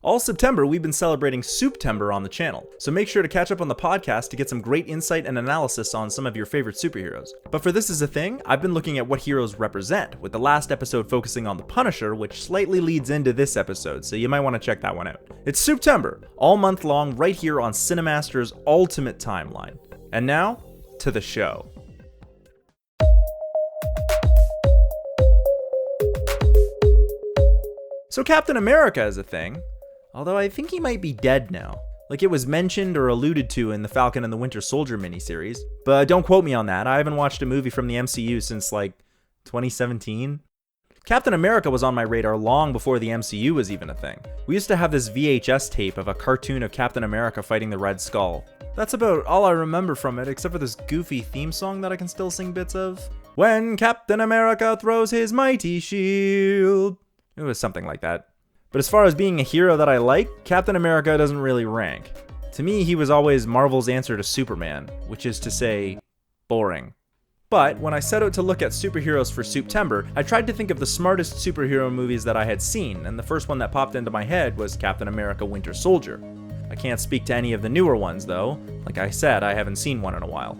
All September, we've been celebrating Suptember on the channel, so make sure to catch up on the podcast to get some great insight and analysis on some of your favorite superheroes. But for This Is a Thing, I've been looking at what heroes represent, with the last episode focusing on the Punisher, which slightly leads into this episode, so you might want to check that one out. It's Suptember, all month long, right here on Cinemasters' Ultimate Timeline. And now, to the show. So Captain America is a thing, although I think he might be dead now. Like, it was mentioned or alluded to in the Falcon and the Winter Soldier miniseries, but don't quote me on that. I haven't watched a movie from the MCU since, 2017. Captain America was on my radar long before the MCU was even a thing. We used to have this VHS tape of a cartoon of Captain America fighting the Red Skull. That's about all I remember from it, except for this goofy theme song that I can still sing bits of. When Captain America throws his mighty shield. It was something like that. But as far as being a hero that I like, Captain America doesn't really rank. To me, he was always Marvel's answer to Superman, which is to say, boring. But when I set out to look at superheroes for Suptember, I tried to think of the smartest superhero movies that I had seen, and the first one that popped into my head was Captain America Winter Soldier. I can't speak to any of the newer ones though. Like I said, I haven't seen one in a while.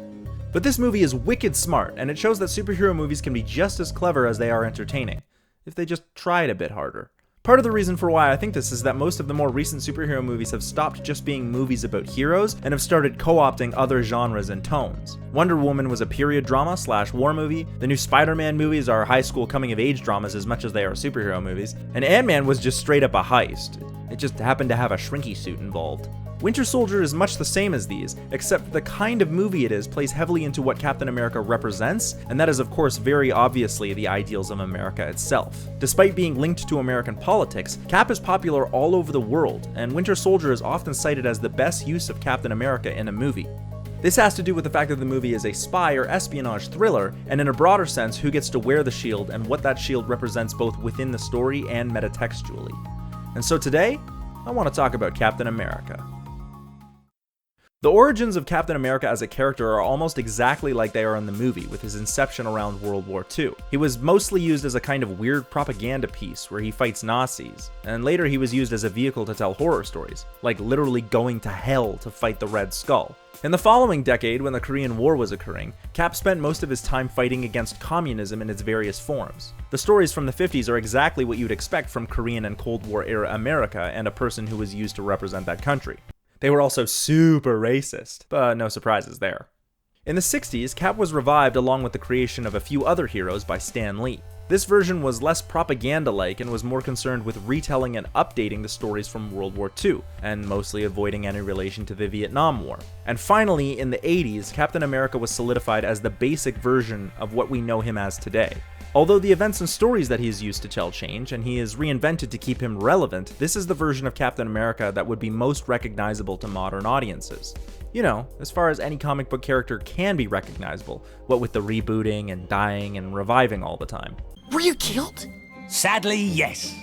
But this movie is wicked smart, and it shows that superhero movies can be just as clever as they are entertaining, if they just tried a bit harder. Part of the reason for why I think this is that most of the more recent superhero movies have stopped just being movies about heroes and have started co-opting other genres and tones. Wonder Woman was a period drama / war movie, the new Spider-Man movies are high school coming-of-age dramas as much as they are superhero movies, and Ant-Man was just straight up a heist. It just happened to have a shrinky suit involved. Winter Soldier is much the same as these, except the kind of movie it is plays heavily into what Captain America represents, and that is of course very obviously the ideals of America itself. Despite being linked to American politics, Cap is popular all over the world, and Winter Soldier is often cited as the best use of Captain America in a movie. This has to do with the fact that the movie is a spy or espionage thriller, and in a broader sense, who gets to wear the shield and what that shield represents both within the story and metatextually. And so today, I want to talk about Captain America. The origins of Captain America as a character are almost exactly like they are in the movie, with his inception around World War II. He was mostly used as a kind of weird propaganda piece where he fights Nazis, and later he was used as a vehicle to tell horror stories, like literally going to hell to fight the Red Skull. In the following decade, when the Korean War was occurring, Cap spent most of his time fighting against communism in its various forms. The stories from the 50s are exactly what you'd expect from Korean and Cold War era America and a person who was used to represent that country. They were also super racist, but no surprises there. In the 60s, Cap was revived along with the creation of a few other heroes by Stan Lee. This version was less propaganda-like and was more concerned with retelling and updating the stories from World War II, and mostly avoiding any relation to the Vietnam War. And finally, in the 80s, Captain America was solidified as the basic version of what we know him as today. Although the events and stories that he is used to tell change, and he is reinvented to keep him relevant, this is the version of Captain America that would be most recognizable to modern audiences. You know, as far as any comic book character can be recognizable, what with the rebooting and dying and reviving all the time. Were you killed? Sadly, yes.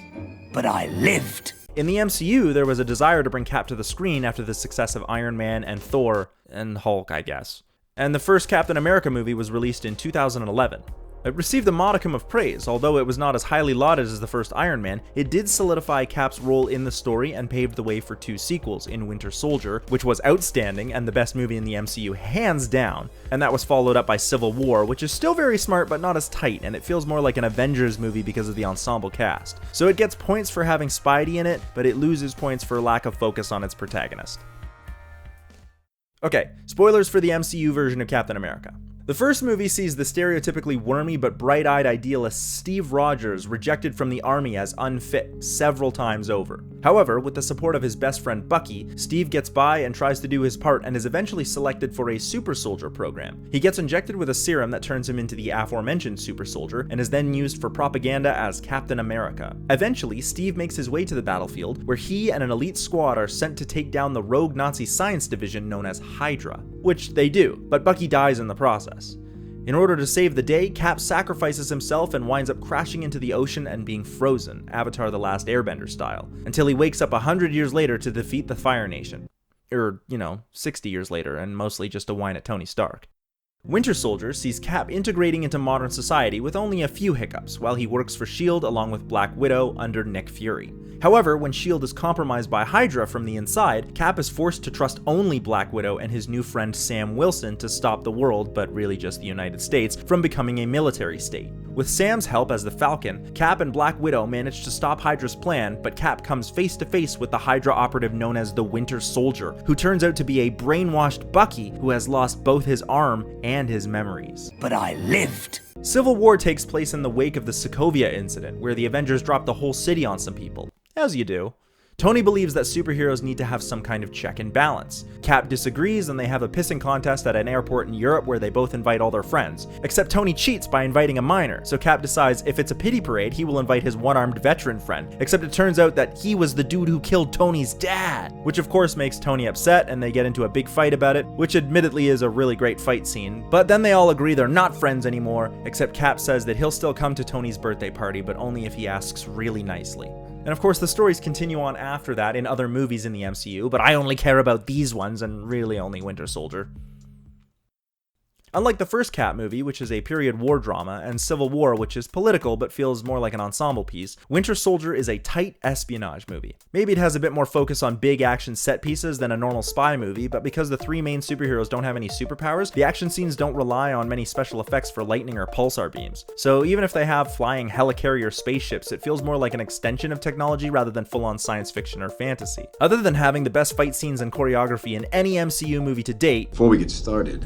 But I lived. In the MCU, there was a desire to bring Cap to the screen after the success of Iron Man and Thor, and Hulk, I guess. And the first Captain America movie was released in 2011. It received a modicum of praise, although it was not as highly lauded as the first Iron Man. It did solidify Cap's role in the story and paved the way for 2 sequels in Winter Soldier, which was outstanding and the best movie in the MCU hands down, and that was followed up by Civil War, which is still very smart but not as tight, and it feels more like an Avengers movie because of the ensemble cast. So it gets points for having Spidey in it, but it loses points for lack of focus on its protagonist. Okay, spoilers for the MCU version of Captain America. The first movie sees the stereotypically wormy but bright-eyed idealist Steve Rogers rejected from the army as unfit several times over. However, with the support of his best friend Bucky, Steve gets by and tries to do his part and is eventually selected for a super soldier program. He gets injected with a serum that turns him into the aforementioned super soldier and is then used for propaganda as Captain America. Eventually, Steve makes his way to the battlefield where he and an elite squad are sent to take down the rogue Nazi science division known as Hydra, which they do, but Bucky dies in the process. In order to save the day, Cap sacrifices himself and winds up crashing into the ocean and being frozen, Avatar: The Last Airbender style, until he wakes up 100 years later to defeat the Fire Nation. 60 years later, and mostly just to whine at Tony Stark. Winter Soldier sees Cap integrating into modern society with only a few hiccups while he works for Sheild along with Black Widow under Nick Fury. However, when Sheild is compromised by Hydra from the inside, Cap is forced to trust only Black Widow and his new friend Sam Wilson to stop the world, but really just the United States, from becoming a military state. With Sam's help as the Falcon, Cap and Black Widow manage to stop Hydra's plan, but Cap comes face to face with the Hydra operative known as the Winter Soldier, who turns out to be a brainwashed Bucky who has lost both his arm and his memories. But I lived. Civil War takes place in the wake of the Sokovia incident, where the Avengers drop the whole city on some people. As you do. Tony believes that superheroes need to have some kind of check and balance. Cap disagrees and they have a pissing contest at an airport in Europe where they both invite all their friends. Except Tony cheats by inviting a minor, so Cap decides if it's a pity parade, he will invite his one-armed veteran friend. Except it turns out that he was the dude who killed Tony's dad, which of course makes Tony upset and they get into a big fight about it, which admittedly is a really great fight scene. But then they all agree they're not friends anymore, except Cap says that he'll still come to Tony's birthday party, but only if he asks really nicely. And of course the stories continue on after that in other movies in the MCU, but I only care about these ones and really only Winter Soldier. Unlike the first Cap movie, which is a period war drama, and Civil War, which is political but feels more like an ensemble piece, Winter Soldier is a tight espionage movie. Maybe it has a bit more focus on big action set pieces than a normal spy movie, but because the three main superheroes don't have any superpowers, the action scenes don't rely on many special effects for lightning or pulsar beams. So even if they have flying helicarrier spaceships, it feels more like an extension of technology rather than full-on science fiction or fantasy. Other than having the best fight scenes and choreography in any MCU movie to date, before we get started,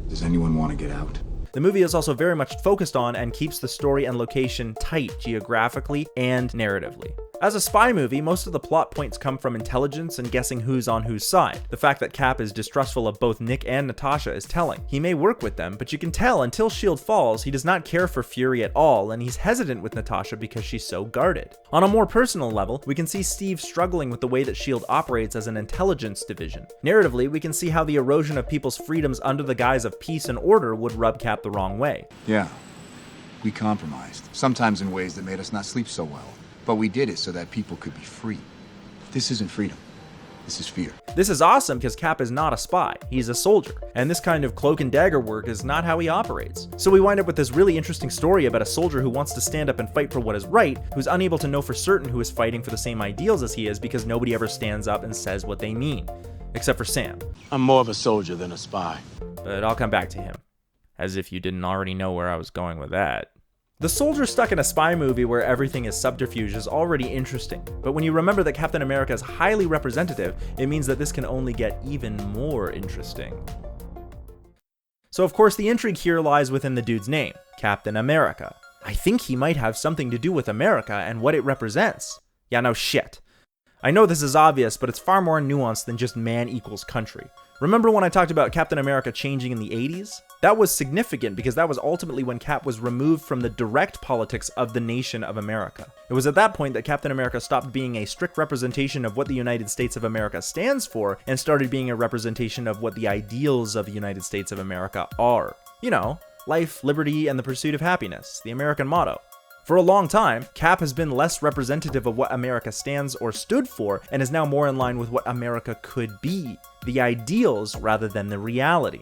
does anyone want to get out? the movie is also very much focused on and keeps the story and location tight geographically and narratively. As a spy movie, most of the plot points come from intelligence and guessing who's on whose side. The fact that Cap is distrustful of both Nick and Natasha is telling. He may work with them, but you can tell until Sheild falls, he does not care for Fury at all, and he's hesitant with Natasha because she's so guarded. On a more personal level, we can see Steve struggling with the way that Sheild operates as an intelligence division. Narratively, we can see how the erosion of people's freedoms under the guise of peace and order would rub Cap the wrong way. Yeah, we compromised, sometimes in ways that made us not sleep so well. But we did it so that people could be free. This isn't freedom. This is fear. This is awesome because Cap is not a spy, he's a soldier, and this kind of cloak and dagger work is not how he operates. So we wind up with this really interesting story about a soldier who wants to stand up and fight for what is right, who's unable to know for certain who is fighting for the same ideals as he is because nobody ever stands up and says what they mean. Except for Sam. I'm more of a soldier than a spy. But I'll come back to him. As if you didn't already know where I was going with that. The soldier stuck in a spy movie where everything is subterfuge is already interesting, but when you remember that Captain America is highly representative, it means that this can only get even more interesting. So of course the intrigue here lies within the dude's name, Captain America. I think he might have something to do with America and what it represents. Yeah, no shit. I know this is obvious, but it's far more nuanced than just man equals country. Remember when I talked about Captain America changing in the 80s? That was significant because that was ultimately when Cap was removed from the direct politics of the nation of America. It was at that point that Captain America stopped being a strict representation of what the United States of America stands for and started being a representation of what the ideals of the United States of America are. You know, life, liberty, and the pursuit of happiness, the American motto. For a long time, Cap has been less representative of what America stands or stood for and is now more in line with what America could be, the ideals rather than the reality.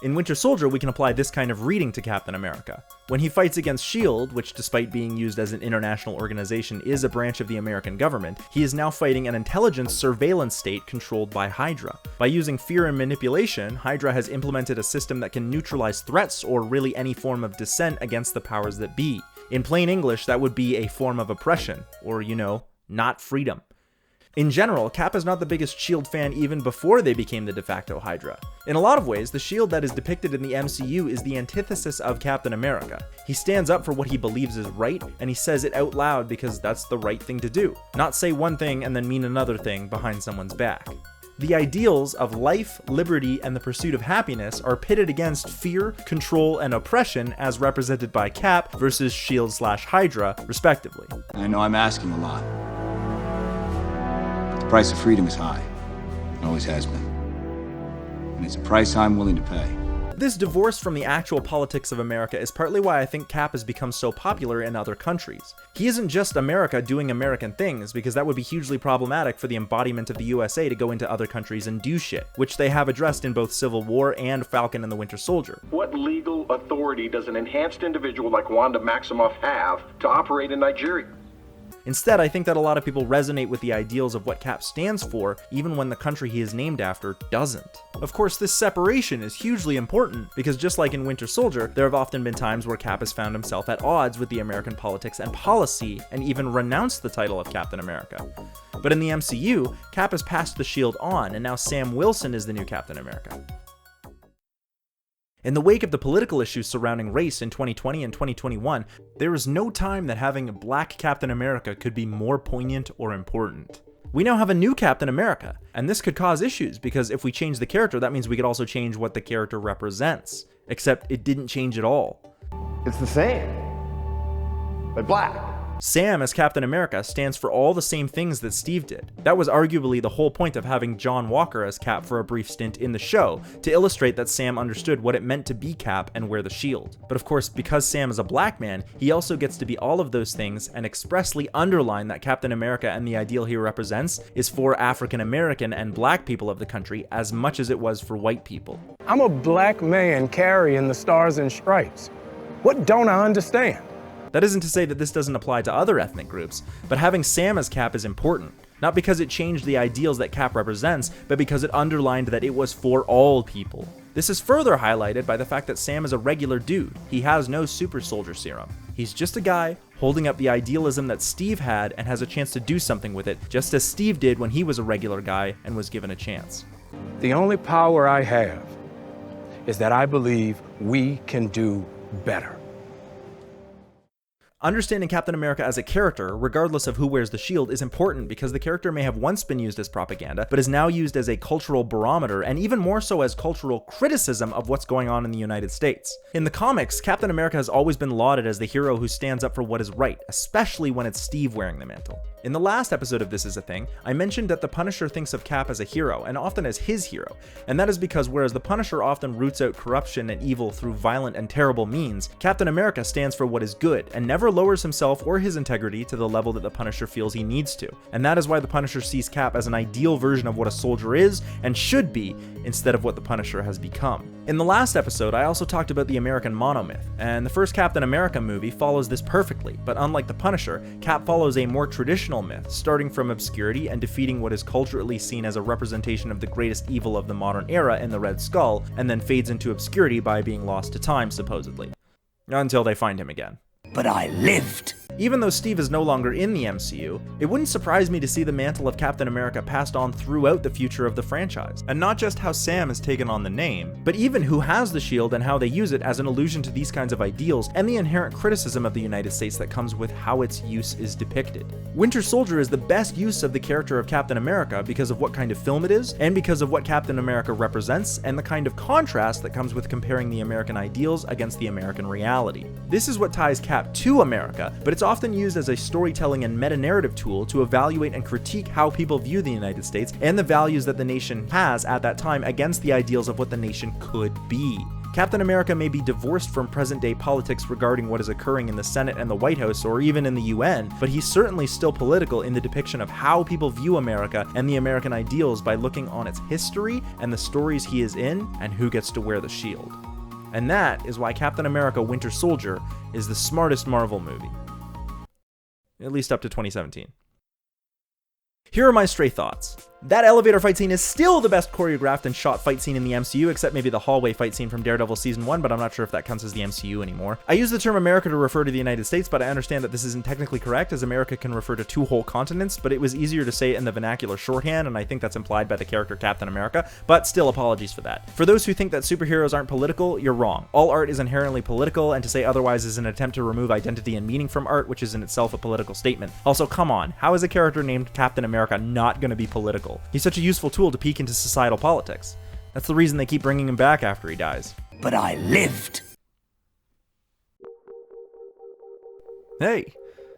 In Winter Soldier, we can apply this kind of reading to Captain America. When he fights against Sheild, which despite being used as an international organization is a branch of the American government, he is now fighting an intelligence surveillance state controlled by Hydra. By using fear and manipulation, Hydra has implemented a system that can neutralize threats or really any form of dissent against the powers that be. In plain English, that would be a form of oppression, or, you know, not freedom. In general, Cap is not the biggest Sheild fan even before they became the de facto Hydra. In a lot of ways, the Sheild that is depicted in the MCU is the antithesis of Captain America. He stands up for what he believes is right, and he says it out loud because that's the right thing to do, not say one thing and then mean another thing behind someone's back. The ideals of life, liberty, and the pursuit of happiness are pitted against fear, control, and oppression as represented by Cap versus Sheild/Hydra, respectively. I know I'm asking a lot. But the price of freedom is high. It always has been. And it's a price I'm willing to pay. this divorce from the actual politics of America is partly why I think Cap has become so popular in other countries. He isn't just America doing American things, because that would be hugely problematic for the embodiment of the USA to go into other countries and do shit, which they have addressed in both Civil War and Falcon and the Winter Soldier. What legal authority does an enhanced individual like Wanda Maximoff have to operate in Nigeria? Instead, I think that a lot of people resonate with the ideals of what Cap stands for, even when the country he is named after doesn't. Of course, this separation is hugely important, because just like in Winter Soldier, there have often been times where Cap has found himself at odds with the American politics and policy, and even renounced the title of Captain America. But in the MCU, Cap has passed the shield on, and now Sam Wilson is the new Captain America. In the wake of the political issues surrounding race in 2020 and 2021, there is no time that having a black Captain America could be more poignant or important. We now have a new Captain America, and this could cause issues because if we change the character, that means we could also change what the character represents. Except it didn't change at all. It's the same, but black. Sam as Captain America stands for all the same things that Steve did. That was arguably the whole point of having John Walker as Cap for a brief stint in the show, to illustrate that Sam understood what it meant to be Cap and wear the shield. But of course, because Sam is a black man, he also gets to be all of those things and expressly underline that Captain America and the ideal he represents is for African American and black people of the country as much as it was for white people. I'm a black man carrying the stars and stripes. What don't I understand? That isn't to say that this doesn't apply to other ethnic groups, but having Sam as Cap is important. Not because it changed the ideals that Cap represents, but because it underlined that it was for all people. This is further highlighted by the fact that Sam is a regular dude. He has no super soldier serum. He's just a guy holding up the idealism that Steve had and has a chance to do something with it, just as Steve did when he was a regular guy and was given a chance. The only power I have is that I believe we can do better. Understanding Captain America as a character, regardless of who wears the shield, is important because the character may have once been used as propaganda, but is now used as a cultural barometer, and even more so as cultural criticism of what's going on in the United States. In the comics, Captain America has always been lauded as the hero who stands up for what is right, especially when it's Steve wearing the mantle. In the last episode of This Is a Thing, I mentioned that the Punisher thinks of Cap as a hero, and often as his hero, and that is because whereas the Punisher often roots out corruption and evil through violent and terrible means, Captain America stands for what is good, and never lowers himself or his integrity to the level that the Punisher feels he needs to. And that is why the Punisher sees Cap as an ideal version of what a soldier is, and should be, instead of what the Punisher has become. In the last episode, I also talked about the American Monomyth, and the first Captain America movie follows this perfectly, but unlike the Punisher, Cap follows a more traditional myth, starting from obscurity and defeating what is culturally seen as a representation of the greatest evil of the modern era in the Red Skull, and then fades into obscurity by being lost to time, supposedly. Until they find him again. But I lived. Even though Steve is no longer in the MCU, it wouldn't surprise me to see the mantle of Captain America passed on throughout the future of the franchise. And not just how Sam has taken on the name, but even who has the shield and how they use it as an allusion to these kinds of ideals and the inherent criticism of the United States that comes with how its use is depicted. Winter Soldier is the best use of the character of Captain America because of what kind of film it is, and because of what Captain America represents, and the kind of contrast that comes with comparing the American ideals against the American reality. This is what ties Cap to America, but it's often used as a storytelling and meta-narrative tool to evaluate and critique how people view the United States and the values that the nation has at that time against the ideals of what the nation could be. Captain America may be divorced from present-day politics regarding what is occurring in the Senate and the White House or even in the UN, but he's certainly still political in the depiction of how people view America and the American ideals by looking on its history and the stories he is in and who gets to wear the shield. And that is why Captain America Winter Soldier is the smartest Marvel movie. At least up to 2017. Here are my stray thoughts. That elevator fight scene is still the best choreographed and shot fight scene in the MCU, except maybe the hallway fight scene from Daredevil Season 1, but I'm not sure if that counts as the MCU anymore. I use the term America to refer to the United States, but I understand that this isn't technically correct, as America can refer to 2 whole continents, but it was easier to say it in the vernacular shorthand, and I think that's implied by the character Captain America, but still apologies for that. For those who think that superheroes aren't political, you're wrong. All art is inherently political, and to say otherwise is an attempt to remove identity and meaning from art, which is in itself a political statement. Also, come on, how is a character named Captain America not gonna be political? He's such a useful tool to peek into societal politics. That's the reason they keep bringing him back after he dies. But I lived. Hey,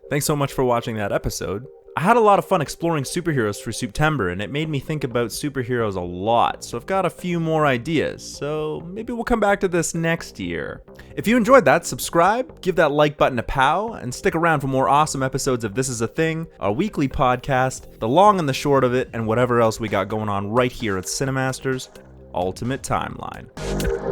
thanks so much for watching that episode. I had a lot of fun exploring superheroes for Suptember, and it made me think about superheroes a lot, so I've got a few more ideas, so maybe we'll come back to this next year. If you enjoyed that, subscribe, give that like button a pow, and stick around for more awesome episodes of This Is a Thing, our weekly podcast, the long and the short of it, and whatever else we got going on right here at Cinemasters Ultimate Timeline.